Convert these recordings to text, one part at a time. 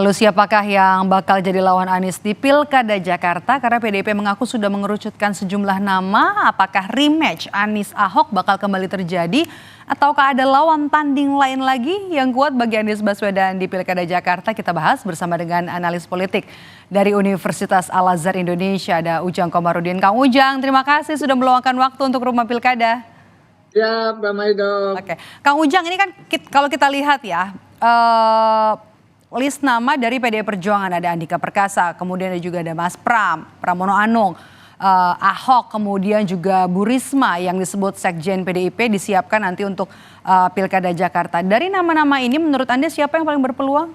Lalu siapakah yang bakal jadi lawan Anies di Pilkada Jakarta? Karena PDIP mengaku sudah mengerucutkan sejumlah nama. Apakah rematch Anies Ahok bakal kembali terjadi? Ataukah ada lawan tanding lain lagi yang kuat bagi Anies Baswedan di Pilkada Jakarta? Kita bahas bersama dengan analis politik dari Universitas Al-Azhar Indonesia. Ada Ujang Komarudin. Kang Ujang, terima kasih sudah meluangkan waktu untuk Rumah Pilkada. Ya, Mbak Maido. Oke, Kang Ujang, ini kan kalau kita lihat ya, list nama dari PDI Perjuangan ada Andika Perkasa, kemudian juga ada Mas Pramono Anung, Ahok, kemudian juga Bu Risma yang disebut Sekjen PDIP disiapkan nanti untuk Pilkada Jakarta. Dari nama-nama ini menurut Anda siapa yang paling berpeluang?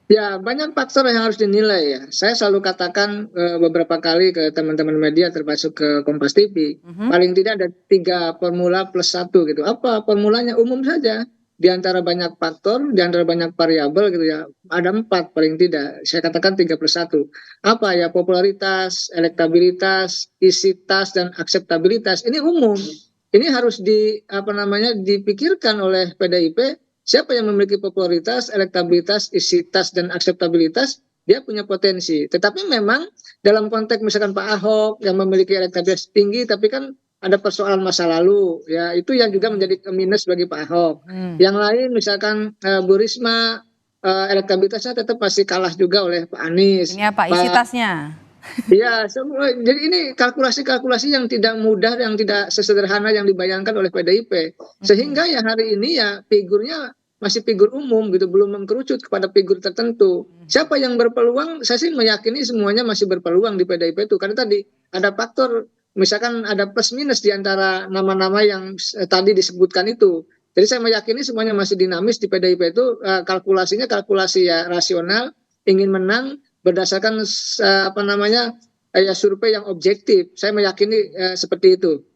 Ya, banyak faktor yang harus dinilai ya. Saya selalu katakan beberapa kali ke teman-teman media termasuk ke Kompas TV, paling tidak ada 3 formula plus 1 gitu. Apa formulanya? Umum saja. Di antara banyak faktor, di antara banyak variabel gitu ya, ada 4 paling tidak. Saya katakan 3 plus 1. Apa ya? Popularitas, elektabilitas, isi tas, dan akseptabilitas. Ini umum. Ini harus dipikirkan oleh PDIP. Siapa yang memiliki popularitas, elektabilitas, isi tas, dan akseptabilitas, dia punya potensi. Tetapi memang dalam konteks misalkan Pak Ahok yang memiliki elektabilitas tinggi, tapi kan ada persoalan masa lalu, ya itu yang juga menjadi minus bagi Pak Ahok. Yang lain misalkan Bu Risma, elektabilitasnya tetap masih kalah juga oleh Pak Anies. Ini apa isi tasnya? Iya, jadi ini kalkulasi-kalkulasi yang tidak mudah, yang tidak sesederhana yang dibayangkan oleh PDIP. Sehingga ya hari ini ya figurnya masih figur umum gitu, belum mengkerucut kepada figur tertentu. Siapa yang berpeluang? Saya sih meyakini semuanya masih berpeluang di PDIP itu. Karena tadi ada faktor, misalkan ada plus minus di antara nama-nama yang tadi disebutkan itu. Jadi saya meyakini semuanya masih dinamis di PDIP itu, kalkulasinya kalkulasi ya rasional, ingin menang berdasarkan ya survei yang objektif. Saya meyakini seperti itu.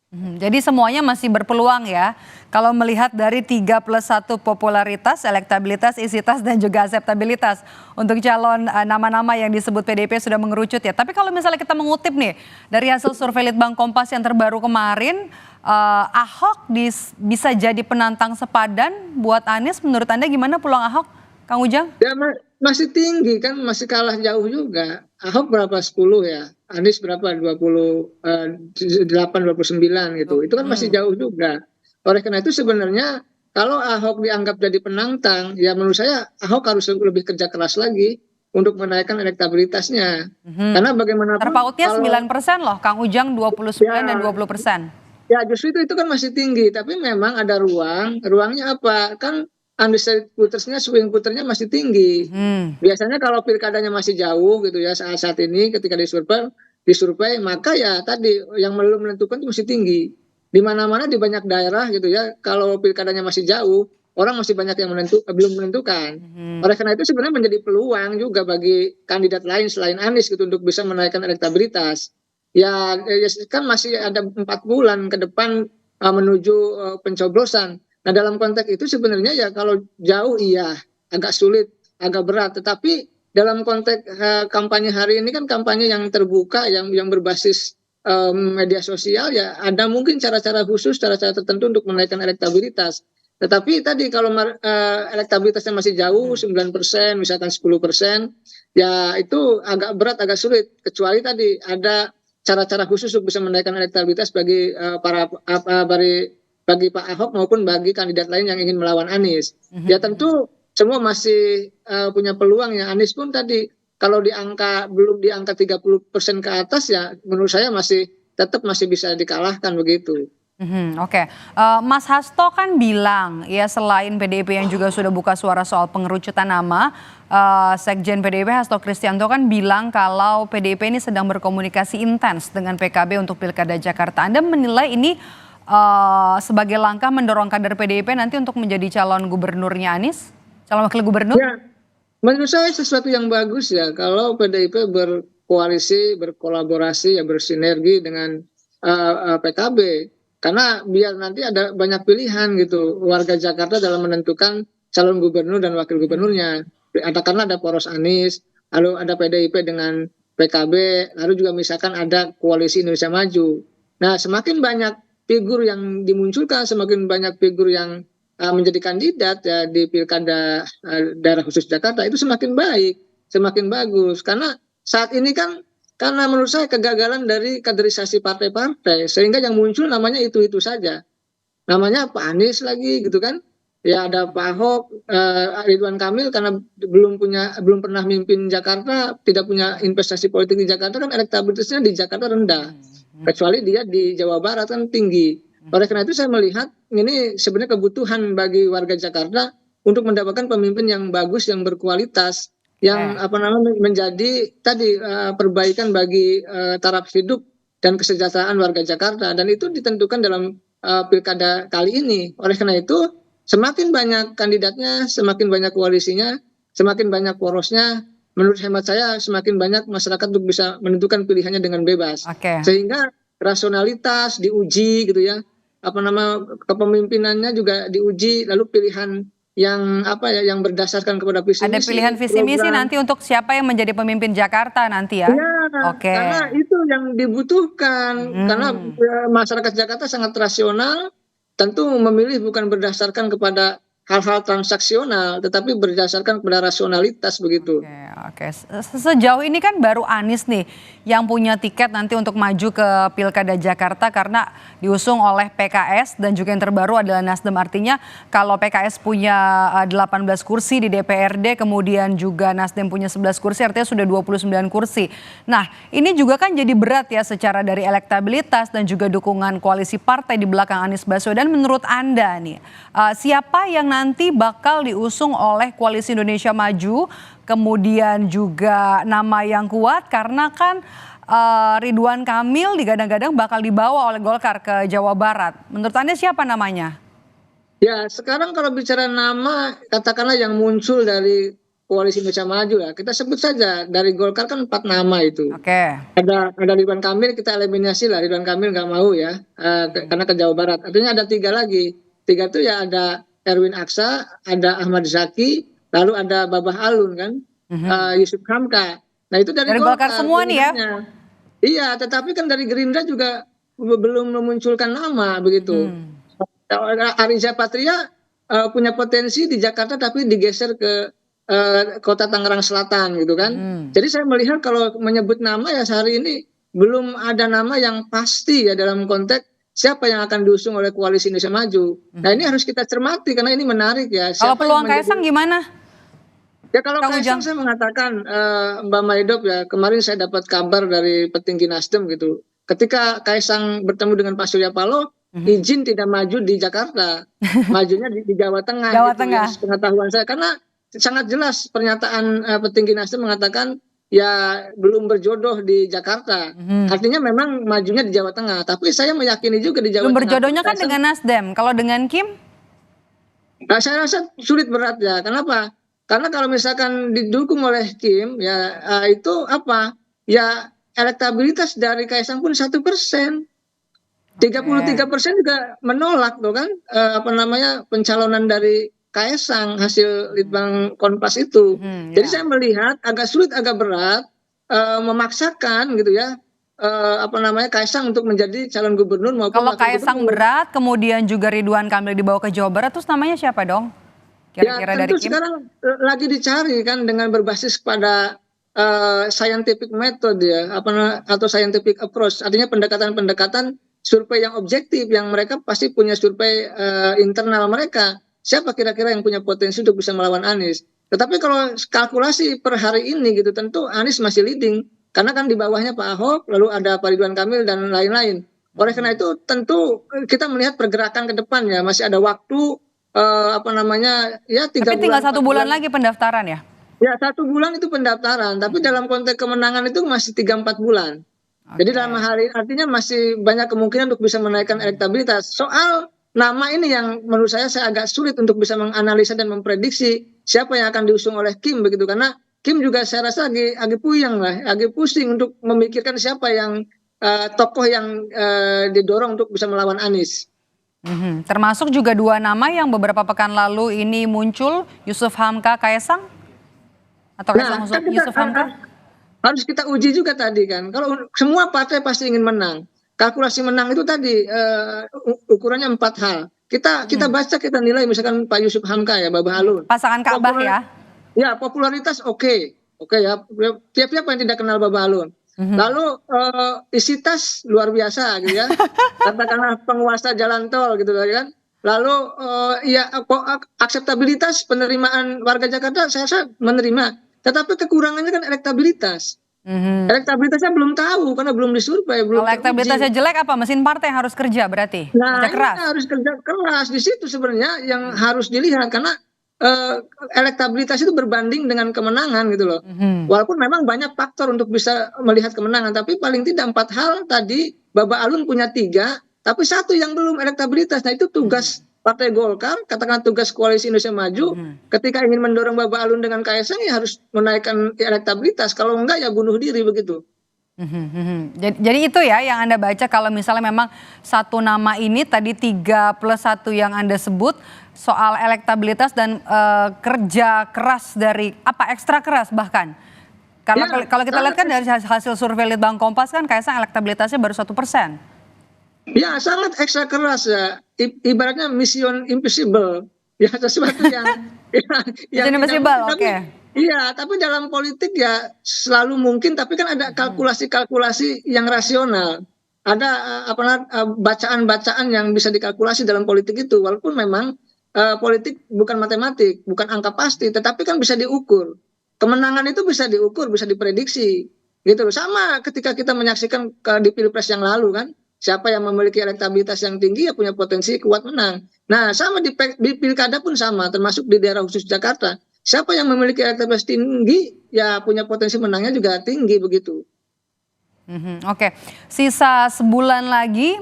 Jadi semuanya masih berpeluang ya. Kalau melihat dari 3 plus 1 popularitas, elektabilitas, isi tas, dan juga akseptabilitas. Untuk calon nama-nama yang disebut PDIP sudah mengerucut ya. Tapi kalau misalnya kita mengutip nih dari hasil survei Litbang Kompas yang terbaru kemarin, Ahok bisa jadi penantang sepadan buat Anies. Menurut Anda gimana peluang Ahok, Kang Ujang? Ya masih tinggi kan, masih kalah jauh juga. Ahok berapa? 10 ya. Anies berapa? 28, 29 gitu. Itu kan masih jauh juga. Oleh karena itu sebenarnya kalau Ahok dianggap jadi penantang, ya menurut saya Ahok harus lebih kerja keras lagi untuk menaikkan elektabilitasnya. Karena bagaimanapun Terpautnya kalau 9% loh, Kang Ujang 29 dan ya 20%. ya justru itu kan masih tinggi, tapi memang ada ruangnya apa? Kan undecided votersnya, swing voternya masih tinggi. Biasanya kalau pilkadanya masih jauh gitu ya saat ini ketika disurvei maka ya tadi yang belum menentukan itu masih tinggi. Di mana-mana di banyak daerah gitu ya, kalau pilkadanya masih jauh, orang masih banyak yang belum menentukan. Oleh karena itu sebenarnya menjadi peluang juga bagi kandidat lain selain Anies gitu untuk bisa menaikkan elektabilitas. Ya, kan masih ada 4 bulan ke depan menuju pencoblosan. Nah dalam konteks itu sebenarnya ya kalau jauh iya agak sulit, agak berat. Tetapi dalam konteks kampanye hari ini kan kampanye yang terbuka, yang berbasis media sosial ya ada mungkin cara-cara khusus, cara-cara tertentu untuk menaikkan elektabilitas. Tetapi tadi kalau elektabilitasnya masih jauh 9%, misalkan 10%, ya itu agak berat, agak sulit. Kecuali tadi ada cara-cara khusus untuk bisa menaikkan elektabilitas bagi bagi Pak Ahok maupun bagi kandidat lain yang ingin melawan Anies. Ya tentu semua masih punya peluang ya. Anies pun tadi kalau belum di angka 30% ke atas ya menurut saya tetap masih bisa dikalahkan begitu. Oke. Mas Hasto kan bilang ya selain PDIP yang juga sudah buka suara soal pengerucutan nama, Sekjen PDIP Hasto Kristianto kan bilang kalau PDIP ini sedang berkomunikasi intens dengan PKB untuk Pilkada Jakarta. Anda menilai ini sebagai langkah mendorong kader PDIP nanti untuk menjadi calon gubernurnya Anies? Calon wakil gubernur? Ya, menurut saya sesuatu yang bagus ya kalau PDIP berkoalisi, berkolaborasi, ya bersinergi dengan PKB. Karena biar nanti ada banyak pilihan gitu warga Jakarta dalam menentukan calon gubernur dan wakil gubernurnya. Karena ada poros Anies, lalu ada PDIP dengan PKB, lalu juga misalkan ada koalisi Indonesia Maju. Nah, semakin banyak figur yang dimunculkan, semakin banyak figur yang menjadi kandidat ya di pilkada daerah khusus Jakarta itu semakin baik, semakin bagus. Karena saat ini kan karena menurut saya kegagalan dari kaderisasi partai-partai sehingga yang muncul namanya itu saja. Namanya Pak Anies lagi gitu kan. Ya ada Pak Ahok, Ridwan Kamil karena belum pernah mimpin Jakarta, tidak punya investasi politik di Jakarta kan elektabilitasnya di Jakarta rendah. Kecuali dia di Jawa Barat kan tinggi. Oleh karena itu saya melihat ini sebenarnya kebutuhan bagi warga Jakarta untuk mendapatkan pemimpin yang bagus, yang berkualitas, yang menjadi tadi perbaikan bagi taraf hidup dan kesejahteraan warga Jakarta, dan itu ditentukan dalam pilkada kali ini. Oleh karena itu semakin banyak kandidatnya, semakin banyak koalisinya, semakin banyak porosnya, menurut hemat saya semakin banyak masyarakat untuk bisa menentukan pilihannya dengan bebas. Sehingga rasionalitas diuji gitu ya, kepemimpinannya juga diuji, lalu pilihan yang yang berdasarkan kepada visi misi. Ada pilihan visi misi nanti untuk siapa yang menjadi pemimpin Jakarta nanti ya? Ya, karena itu yang dibutuhkan. Karena masyarakat Jakarta sangat rasional, tentu memilih bukan berdasarkan kepada hal-hal transaksional, tetapi berdasarkan kepada rasionalitas begitu. Oke. Sejauh ini kan baru Anies nih yang punya tiket nanti untuk maju ke Pilkada Jakarta karena diusung oleh PKS dan juga yang terbaru adalah Nasdem. Artinya kalau PKS punya 18 kursi di DPRD, kemudian juga Nasdem punya 11 kursi, artinya sudah 29 kursi. Nah, ini juga kan jadi berat ya secara dari elektabilitas dan juga dukungan koalisi partai di belakang Anies Baswedan. Menurut Anda nih, siapa yang nanti bakal diusung oleh Koalisi Indonesia Maju, kemudian juga nama yang kuat karena kan Ridwan Kamil digadang-gadang bakal dibawa oleh Golkar ke Jawa Barat. Menurut Anda siapa namanya? Ya, sekarang kalau bicara nama, katakanlah yang muncul dari Koalisi Indonesia Maju ya, kita sebut saja dari Golkar kan 4 nama itu. Ada Ridwan Kamil, kita eliminasi lah, Ridwan Kamil nggak mau ya, karena ke Jawa Barat. Artinya ada 3 lagi. 3 itu ya ada Erwin Aksa, ada Ahmad Zaki, lalu ada Babah Alun kan, Yusuf Hamka. Nah itu dari Golkar semua nih ya? Iya, tetapi kan dari Gerindra juga belum memunculkan nama begitu. Ariza Patria punya potensi di Jakarta tapi digeser ke kota Tangerang Selatan gitu kan. Jadi saya melihat kalau menyebut nama ya sehari ini belum ada nama yang pasti ya dalam konteks siapa yang akan diusung oleh Koalisi Indonesia Maju. Nah ini harus kita cermati karena ini menarik ya. Kalau peluang Kaisang gimana? Ya kalau Kaisang saya mengatakan Mbak Maidop ya, kemarin saya dapat kabar dari petinggi Nasdem gitu. Ketika Kaisang bertemu dengan Pak Surya Paloh, izin tidak maju di Jakarta, majunya di Jawa Tengah. Jawa Tengah. Ya, pengetahuan saya karena sangat jelas pernyataan petinggi Nasdem mengatakan ya belum berjodoh di Jakarta. Artinya memang majunya di Jawa Tengah. Tapi saya meyakini juga di Jawa Tengah. Belum berjodohnya kan dengan Nasdem. Kalau dengan Kim? Nah, saya rasa sulit berat ya. Kenapa? Karena kalau misalkan didukung oleh Kim, ya itu apa? Ya elektabilitas dari Kaisang pun 1%. 33% juga menolak tuh kan pencalonan dari Kaisang hasil Litbang Kompas itu. Jadi saya melihat agak sulit, agak berat memaksakan gitu ya Kaisang untuk menjadi calon gubernur maupun kalau Kaisang berat, kemudian juga Ridwan Kamil dibawa ke Jawa Barat, terus namanya siapa dong? Kira-kira ya tentu dari Kim? Sekarang lagi dicari kan dengan berbasis pada scientific method ya atau scientific approach, artinya pendekatan-pendekatan survei yang objektif yang mereka pasti punya survei internal mereka. Siapa kira-kira yang punya potensi untuk bisa melawan Anies? Tetapi kalau kalkulasi per hari ini gitu tentu Anies masih leading karena kan di bawahnya Pak Ahok, lalu ada Pak Ridwan Kamil dan lain-lain. Oleh karena itu tentu kita melihat pergerakan ke depan ya, masih ada waktu ya 3 bulan. Tapi tinggal 1 bulan lagi pendaftaran ya? Ya 1 bulan itu pendaftaran, tapi dalam konteks kemenangan itu masih 3-4 bulan. Jadi dalam hari artinya masih banyak kemungkinan untuk bisa menaikkan elektabilitas. Soal nama ini yang menurut saya agak sulit untuk bisa menganalisa dan memprediksi siapa yang akan diusung oleh Kim begitu, karena Kim juga saya rasa lagi puyeng lah, lagi pusing untuk memikirkan siapa yang tokoh yang didorong untuk bisa melawan Anies. Termasuk juga 2 nama yang beberapa pekan lalu ini muncul, Yusuf Hamka, Kaisang? Atau Kaisang Yusuf Hamka? Harus kita uji juga tadi kan. Kalau semua partai pasti ingin menang. Kalkulasi menang itu tadi ukurannya 4 hal. kita baca, kita nilai misalkan Pak Yusuf Hamka ya, Babah Alun. Pasangan Ka'bah ya. Ya, popularitas oke ya. Tiap-tiap yang tidak kenal Babah Alun. Lalu isi tas luar biasa gitu ya. Katakanlah penguasa jalan tol gitu kan. Lalu akseptabilitas penerimaan warga Jakarta saya rasa menerima. Tetapi kekurangannya kan elektabilitas. Elektabilitasnya belum tahu karena belum disurvei, belum. Kalau elektabilitasnya jelek apa? Mesin partai harus kerja berarti. Nah, kerja keras. ini harus kerja keras di situ sebenarnya yang harus dilihat karena elektabilitas itu berbanding dengan kemenangan gitu loh. Walaupun memang banyak faktor untuk bisa melihat kemenangan, tapi paling tidak 4 hal tadi Babah Alun punya 3, tapi 1 yang belum elektabilitas. Nah itu tugas Partai Golkar, katakan tugas Koalisi Indonesia Maju, ketika ingin mendorong Babah Alun dengan Kaesang ya harus menaikkan elektabilitas. Kalau enggak ya bunuh diri begitu. Jadi itu ya yang Anda baca kalau misalnya memang 1 nama ini tadi 3 plus 1 yang Anda sebut soal elektabilitas dan kerja keras dari ekstra keras bahkan. Karena ya, kalau kita lihat kan dari hasil survei Litbang Kompas kan Kaesang elektabilitasnya baru 1%. Ya sangat ekstra keras ya, ibaratnya mission impossible ya, sesuatu yang impossible, oke. Iya, tapi dalam politik ya selalu mungkin, tapi kan ada kalkulasi-kalkulasi yang rasional. Ada bacaan-bacaan yang bisa dikalkulasi dalam politik itu, walaupun memang politik bukan matematik, bukan angka pasti, tetapi kan bisa diukur. Kemenangan itu bisa diukur, bisa diprediksi. Gitu loh. Sama ketika kita menyaksikan di Pilpres yang lalu kan, siapa yang memiliki elektabilitas yang tinggi ya punya potensi kuat menang. Nah, sama di Pilkada pun sama, termasuk di daerah khusus Jakarta. Siapa yang memiliki elektabilitas tinggi ya punya potensi menangnya juga tinggi begitu. Oke, sisa sebulan lagi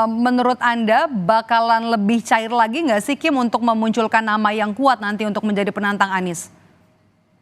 menurut Anda bakalan lebih cair lagi nggak sih Kim untuk memunculkan nama yang kuat nanti untuk menjadi penantang Anies?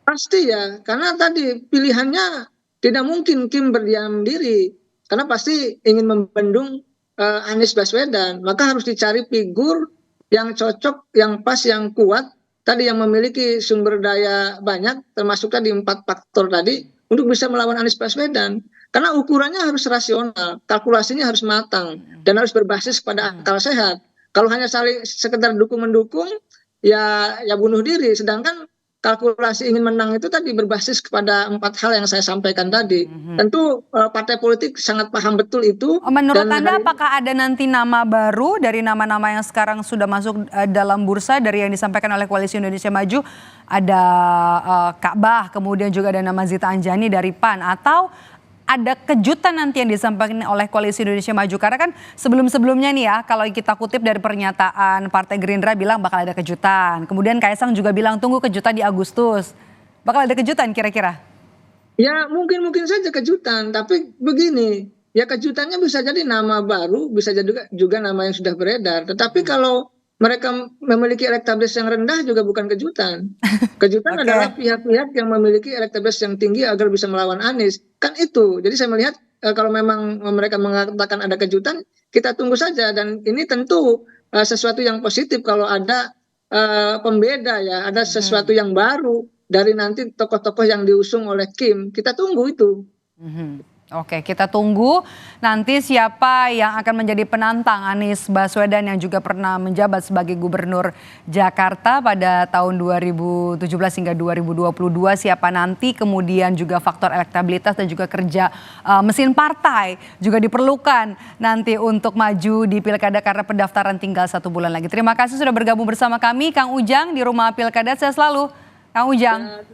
Pasti ya, karena tadi pilihannya tidak mungkin Kim berdiam diri. Karena pasti ingin membendung Anies Baswedan, maka harus dicari figur yang cocok, yang pas, yang kuat, tadi yang memiliki sumber daya banyak, termasuk tadi 4 faktor tadi, untuk bisa melawan Anies Baswedan. Karena ukurannya harus rasional, kalkulasinya harus matang, dan harus berbasis pada akal sehat. Kalau hanya saling sekedar dukung-mendukung, ya bunuh diri. Sedangkan kalkulasi ingin menang itu tadi berbasis kepada 4 hal yang saya sampaikan tadi. Tentu partai politik sangat paham betul itu. Menurut Anda apakah ada nanti nama baru dari nama-nama yang sekarang sudah masuk dalam bursa dari yang disampaikan oleh Koalisi Indonesia Maju? Ada Ka'bah, kemudian juga ada nama Zita Anjani dari PAN, atau ada kejutan nanti yang disampaikan oleh Koalisi Indonesia Maju? Karena kan sebelum-sebelumnya nih ya, kalau kita kutip dari pernyataan Partai Gerindra bilang bakal ada kejutan. Kemudian Kaesang juga bilang tunggu kejutan di Agustus. Bakal ada kejutan kira-kira? Ya mungkin saja kejutan, tapi begini, ya kejutannya bisa jadi nama baru, bisa jadi juga nama yang sudah beredar. Tetapi kalau mereka memiliki elektabilitas yang rendah juga bukan kejutan. Kejutan adalah pihak-pihak yang memiliki elektabilitas yang tinggi agar bisa melawan Anies. Kan itu. Jadi saya melihat kalau memang mereka mengatakan ada kejutan, kita tunggu saja. Dan ini tentu sesuatu yang positif kalau ada pembeda ya, ada sesuatu yang baru dari nanti tokoh-tokoh yang diusung oleh Kim. Kita tunggu itu. Oke, kita tunggu nanti siapa yang akan menjadi penantang Anies Baswedan yang juga pernah menjabat sebagai Gubernur Jakarta pada tahun 2017 hingga 2022. Siapa nanti, kemudian juga faktor elektabilitas dan juga kerja mesin partai juga diperlukan nanti untuk maju di Pilkada karena pendaftaran tinggal 1 bulan lagi. Terima kasih sudah bergabung bersama kami Kang Ujang di Rumah Pilkada. Sehat selalu Kang Ujang.